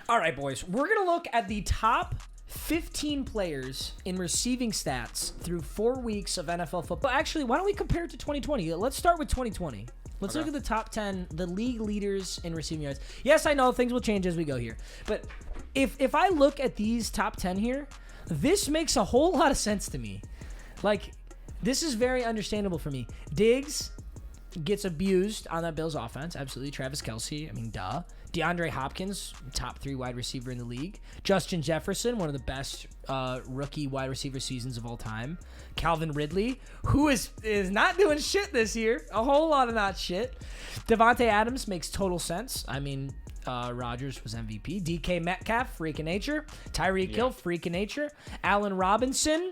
All right, boys. We're going to look at the top 15 players in receiving stats through 4 weeks of NFL football. Actually, why don't we compare it to 2020? Let's start with 2020. Let's look at the top 10, the league leaders in receiving yards. Yes, I know things will change as we go here. But if I look at these top 10 here, this makes a whole lot of sense to me. Like, this is very understandable for me. Diggs gets abused on that Bills offense. Absolutely. Travis Kelce. I mean, duh. Deandre Hopkins, top 3 wide receiver in the league. Justin Jefferson, one of the best rookie wide receiver seasons of all time. Calvin Ridley, who is not doing shit this year. A whole lot of not shit. Devontae Adams makes total sense. I mean, Rodgers was MVP. DK Metcalf, freak of nature. Tyreek Hill, freak of nature. Allen Robinson,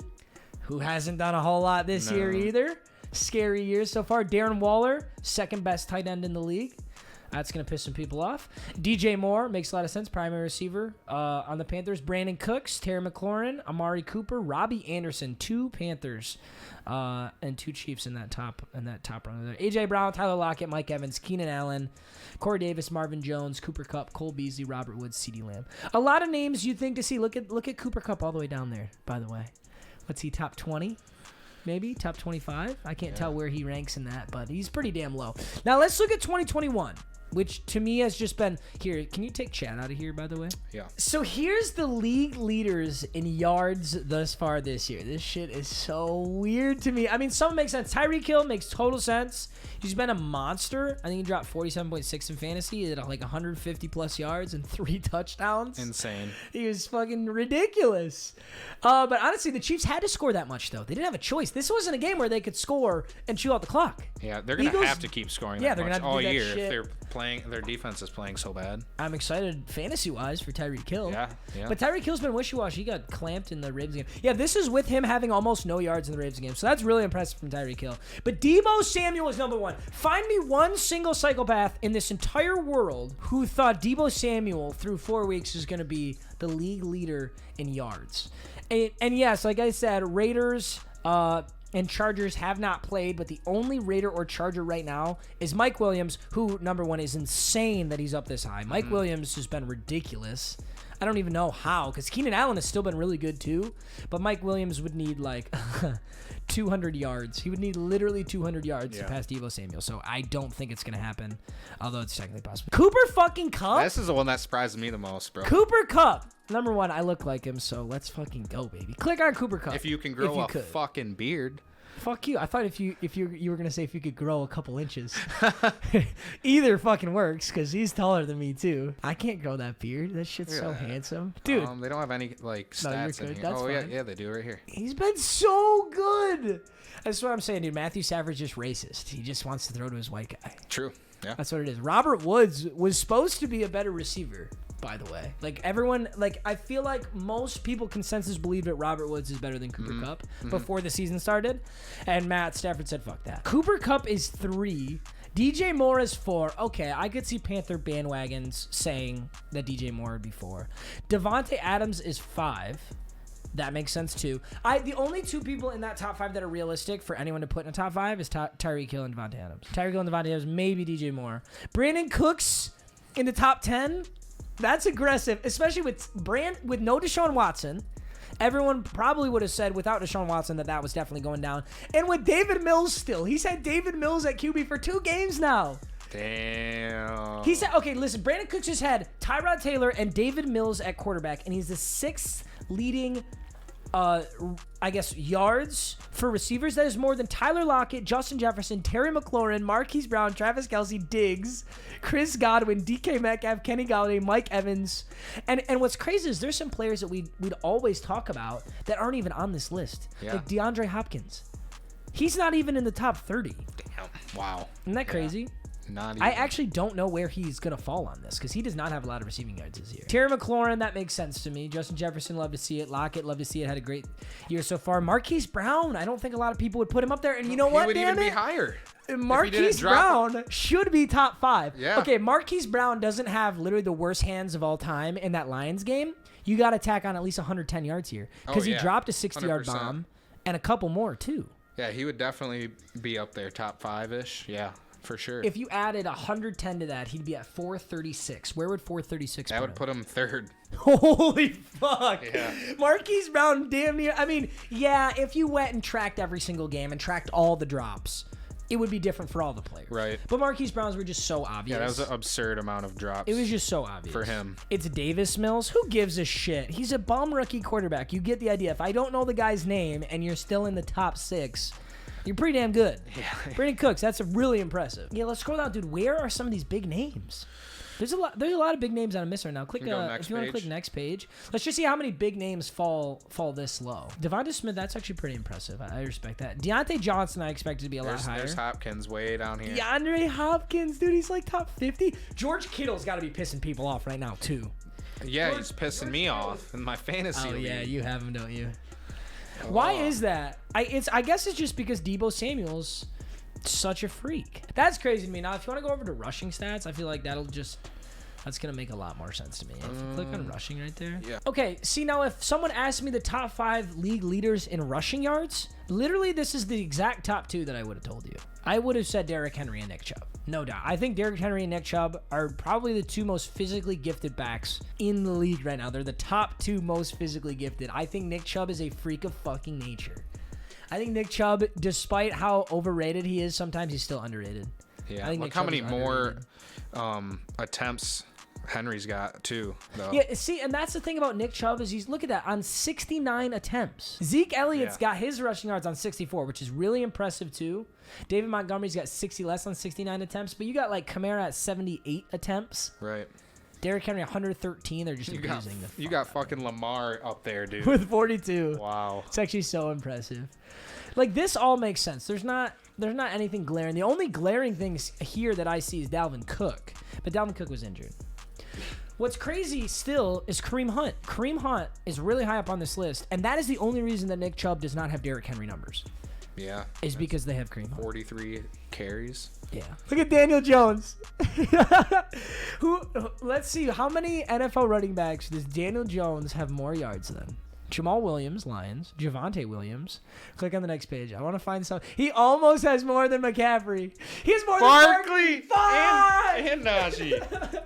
who hasn't done a whole lot this year either. Scary year so far. Darren Waller, second best tight end in the league. That's going to piss some people off. DJ Moore makes a lot of sense. Primary receiver on the Panthers. Brandon Cooks, Terry McLaurin, Amari Cooper, Robbie Anderson. 2 Panthers and 2 Chiefs in that top run there. AJ Brown, Tyler Lockett, Mike Evans, Keenan Allen, Corey Davis, Marvin Jones, Cooper Kupp, Cole Beasley, Robert Woods, CeeDee Lamb. A lot of names you'd think to see. Look at Cooper Kupp all the way down there, by the way. What's he, top 20? Maybe top 25? I can't tell where he ranks in that, but he's pretty damn low. Now let's look at 2021. Which to me has just been here. Can you take Chad out of here, by the way? Yeah. So here's the league leaders in yards thus far this year. This shit is so weird to me. I mean, some makes sense. Tyreek Hill makes total sense. He's been a monster. I think he dropped 47.6 in fantasy. He had like 150 plus yards and 3 touchdowns. Insane. He was fucking ridiculous. But honestly, the Chiefs had to score that much, though. They didn't have a choice. This wasn't a game where they could score and chew out the clock. Yeah, they're going to have to keep scoring that much all year if they're playing. Their defense is playing so bad. I'm excited fantasy-wise for Tyreek Hill. Yeah. But Tyreek Hill's been wishy-washy. He got clamped in the Ravens game. Yeah, this is with him having almost no yards in the Ravens game. So that's really impressive from Tyreek Hill. But Deebo Samuel is number 1. Find me one single psychopath in this entire world who thought Deebo Samuel through 4 weeks is going to be the league leader in yards. And yes, like I said, Raiders and Chargers have not played, but the only Raider or Charger right now is Mike Williams, who, number 1, is insane that he's up this high. Mike Williams has been ridiculous. I don't even know how, because Keenan Allen has still been really good too, but Mike Williams would need like 200 yards. He would need literally 200 yards to pass Deebo Samuel, so I don't think it's going to happen, although it's technically possible. Cooper fucking Kupp? This is the one that surprised me the most, bro. Cooper Kupp. Number 1, I look like him, so let's fucking go, baby. Click on Cooper Kupp. If you can grow a fucking beard. Fuck you. I thought if you were going to say if you could grow a couple inches. Either fucking works, because he's taller than me, too. I can't grow that beard. That shit's so handsome. Dude. They don't have any, like, stats in here. That's fine. Yeah, they do right here. He's been so good. That's what I'm saying, dude. Matthew Stafford's just racist. He just wants to throw to his white guy. True. Yeah. That's what it is. Robert Woods was supposed to be a better receiver, by the way. Like, everyone, like, I feel like most people consensus believe that Robert Woods is better than Cooper Kupp before the season started. And Matt Stafford said, fuck that. Cooper Kupp is 3. DJ Moore is 4. Okay, I could see Panther bandwagons saying that DJ Moore would be 4. Devontae Adams is 5. That makes sense, too. The only 2 people in that top 5 that are realistic for anyone to put in a top 5 is Tyreek Hill and Devontae Adams. Tyreek Hill and Devontae Adams, maybe DJ Moore. Brandon Cooks in the top 10. That's aggressive, especially with no Deshaun Watson. Everyone probably would have said without Deshaun Watson that was definitely going down. And with David Mills still. He's had David Mills at QB for 2 games now. Damn. He said, okay, listen, Brandon Cooks just had Tyrod Taylor and David Mills at quarterback, and he's the 6th leading I guess, yards for receivers. That is more than Tyler Lockett, Justin Jefferson, Terry McLaurin, Marquis Brown, Travis Kelce, Diggs, Chris Godwin, DK Metcalf, Kenny Golladay, Mike Evans. And what's crazy is there's some players that we'd always talk about that aren't even on this list. Yeah. Like Deandre Hopkins. He's not even in the top 30. Damn. Wow. Isn't that crazy? Yeah. Not even. I actually don't know where he's going to fall on this because he does not have a lot of receiving yards this year. Terry McLaurin, that makes sense to me. Justin Jefferson, love to see it. Lockett, love to see it. Had a great year so far. Marquis Brown, I don't think a lot of people would put him up there. And you know what, he would even be higher. Marquis Brown should be top 5. Yeah. Okay, Marquis Brown doesn't have literally the worst hands of all time in that Lions game. You got to tack on at least 110 yards here because he dropped a 60-yard bomb and a couple more, too. Yeah, he would definitely be up there, top 5-ish. Yeah. For sure. If you added 110 to that, he'd be at 436. Where would 436 That would put him third. Holy fuck. Yeah. Marquis Brown, damn near. I mean, yeah, if you went and tracked every single game and tracked all the drops, it would be different for all the players. Right. But Marquis Browns were just so obvious. Yeah, that was an absurd amount of drops. It was just so obvious. For him. It's Davis Mills. Who gives a shit? He's a bum rookie quarterback. You get the idea. If I don't know the guy's name and you're still in the top 6... You're pretty damn good. Yeah. Brandon Cooks, that's really impressive. Yeah, let's scroll down, dude. Where are some of these big names? There's a lot of big names that I'm missing right now. Click if you want to click next page. Let's just see how many big names fall this low. Devonta Smith, that's actually pretty impressive. I respect that. Deontay Johnson, I expected to be a lot higher. There's Hopkins way down here. Deandre Hopkins, dude, he's like top 50. George Kittle's got to be pissing people off right now too. Yeah, he's pissing me off in my fantasy league. Yeah, you have him, don't you? Why is that? I guess it's just because Deebo Samuel's such a freak. That's crazy to me. Now, if you want to go over to rushing stats, I feel like that's going to make a lot more sense to me. If you click on rushing right there. Yeah. Okay, see now if someone asked me the top 5 league leaders in rushing yards, literally this is the exact top 2 that I would have told you. I would have said Derrick Henry and Nick Chubb. No doubt. I think Derrick Henry and Nick Chubb are probably the 2 most physically gifted backs in the league right now. They're the top 2 most physically gifted. I think Nick Chubb is a freak of fucking nature. I think Nick Chubb, despite how overrated he is, sometimes he's still underrated. Yeah, look how many more attempts Henry's got too, though. Yeah, see, and that's the thing about Nick Chubb is look at that, on 69 attempts. Zeke Elliott's got his rushing yards on 64, which is really impressive too. David Montgomery's got 60 less on 69 attempts, but you got like Kamara at 78 attempts. Right. Derrick Henry 113. They're just abusing the fuck. You got fucking Lamar up there, dude. With 42. Wow. It's actually so impressive. Like, this all makes sense. There's not anything glaring. The only glaring things here that I see is Dalvin Cook, but Dalvin Cook was injured. What's crazy still is Kareem Hunt. Kareem Hunt is really high up on this list, and that is the only reason that Nick Chubb does not have Derrick Henry numbers. Yeah. Is because they have Kareem Hunt. 43 carries. Yeah. Look at Daniel Jones. Let's see, how many NFL running backs does Daniel Jones have more yards than? Jamal Williams, Lions. Javonte Williams. Click on the next page. I want to find some. He almost has more than McCaffrey. He has more Barkley. than Barkley. And Najee.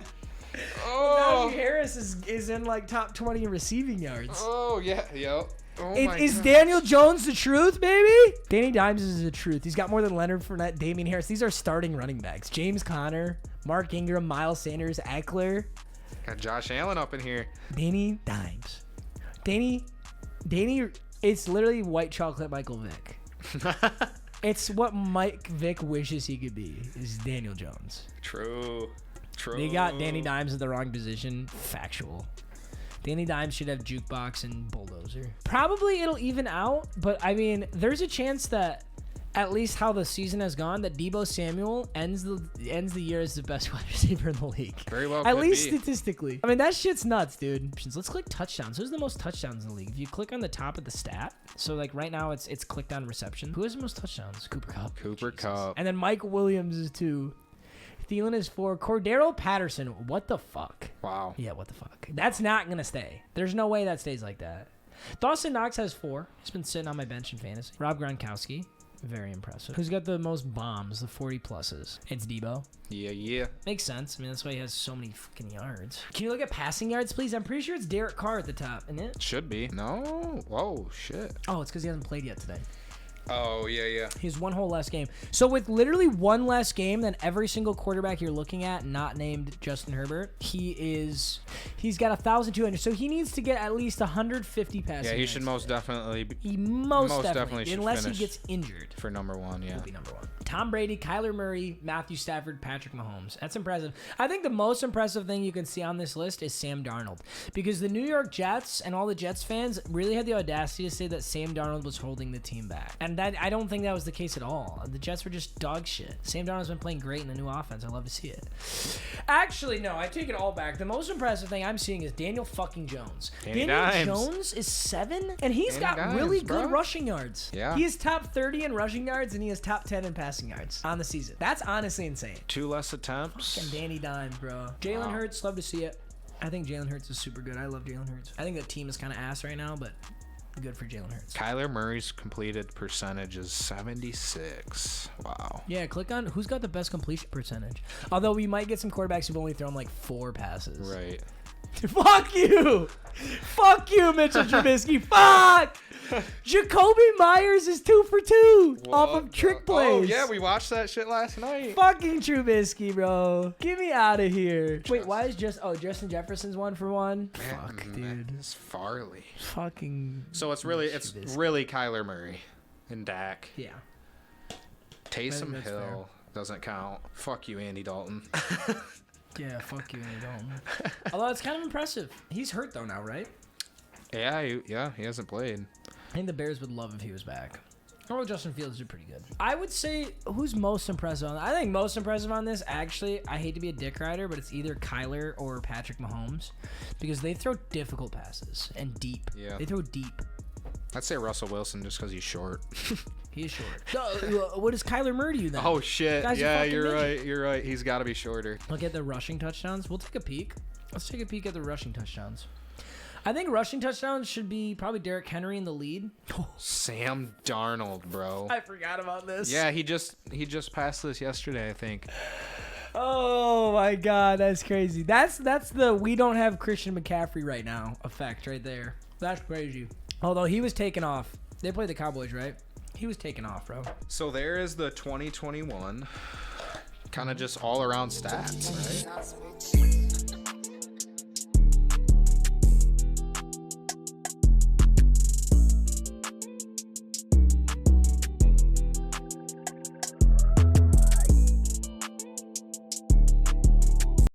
Najee Harris is in like top 20 in receiving yards. Oh, yeah. Yep. Oh is Daniel Jones the truth, baby? Danny Dimes is the truth. He's got more than Leonard Fournette, Damian Harris. These are starting running backs. James Conner, Mark Ingram, Miles Sanders, Eckler. Got Josh Allen up in here. Danny Dimes. Danny, it's literally white chocolate Michael Vick. It's what Mike Vick wishes he could be, is Daniel Jones. True. They got Danny Dimes in the wrong position. Factual. Danny Dimes should have jukebox and bulldozer. Probably it'll even out, but I mean, there's a chance that at least how the season has gone, that Deebo Samuel ends the year as the best wide receiver in the league. Very well. At least statistically. I mean, that shit's nuts, dude. Let's click touchdowns. Who's the most touchdowns in the league? If you click on the top of the stat, so like right now it's clicked on reception. Who has the most touchdowns? Cooper Kupp. And then Mike Williams is 2. Thielen is 4. Cordero Patterson. What the fuck? Wow. Yeah, what the fuck? That's not going to stay. There's no way that stays like that. Dawson Knox has 4. He's been sitting on my bench in fantasy. Rob Gronkowski. Very impressive. Who's got the most bombs, the 40 pluses? It's Deebo. Yeah. Makes sense. I mean, that's why he has so many fucking yards. Can you look at passing yards, please? I'm pretty sure it's Derek Carr at the top, isn't it? Should be. No. Whoa, shit. Oh, it's because he hasn't played yet today. Oh, yeah. He has one whole less game. So with literally one less game than every single quarterback you're looking at, not named Justin Herbert, he's got 1,200. So he needs to get at least 150 passing yards. Yeah, he should most definitely. He most definitely should unless finish he gets injured. For number 1, yeah. He'll be number 1. Tom Brady, Kyler Murray, Matthew Stafford, Patrick Mahomes. That's impressive. I think the most impressive thing you can see on this list is Sam Darnold, because the New York Jets and all the Jets fans really had the audacity to say that Sam Darnold was holding the team back. And that I don't think that was the case at all. The Jets were just dog shit. Sam Darnold's been playing great in the new offense. I love to see it. Actually, no, I take it all back. The most impressive thing I'm seeing is Daniel fucking Jones. Daniel Jones is 7, and he's got really good rushing yards. Yeah. He is top 30 in rushing yards, and he is top 10 in passing yards on the season. That's honestly insane. 2 less attempts. Fucking Danny Dimes, bro. Jalen Hurts, love to see it. I think Jalen Hurts is super good. I love Jalen Hurts. I think that team is kind of ass right now, but good for Jalen Hurts. Kyler Murray's completed percentage is 76. Wow. Yeah, click on who's got the best completion percentage. Although we might get some quarterbacks who've only thrown like 4 passes. Right. Fuck you! Fuck you, Mitchell Trubisky! Fuck! Jacoby Myers is 2 for 2 off of trick plays. Oh, yeah, we watched that shit last night. Fucking Trubisky, bro. Get me out of here. Wait, why is Justin Jefferson's 1 for 1? Fuck, dude. It's Farley. Fucking. So it's really Kyler Murray and Dak. Yeah. Taysom That's Hill fair. doesn't count. Fuck you, Andy Dalton. Yeah, fuck you, Andy Dalton. Although it's kind of impressive. He's hurt though now, right? Yeah, he hasn't played. I think the Bears would love if he was back. Oh, Justin Fields did pretty good. I would say who's most impressive on I think most impressive on this, actually, I hate to be a dick rider, but it's either Kyler or Patrick Mahomes because they throw difficult passes and deep. Yeah. They throw deep. I'd say Russell Wilson just because he's short. He is short. So, what is Kyler Murray to you then? Oh, shit. Guy's a Yeah, fucking you're midget. right. You're right. He's got to be shorter. Look at the rushing touchdowns. We'll take a peek. Let's take a peek at the rushing touchdowns. I think rushing touchdowns should be probably Derrick Henry in the lead. Sam Darnold, bro. I forgot about this. Yeah, he just passed this yesterday, I think. Oh my God, that's crazy. That's the we don't have Christian McCaffrey right now effect right there. That's crazy. Although he was taken off. They played the Cowboys, right? He was taken off, bro. So there is the 2021 kind of just all around stats, right?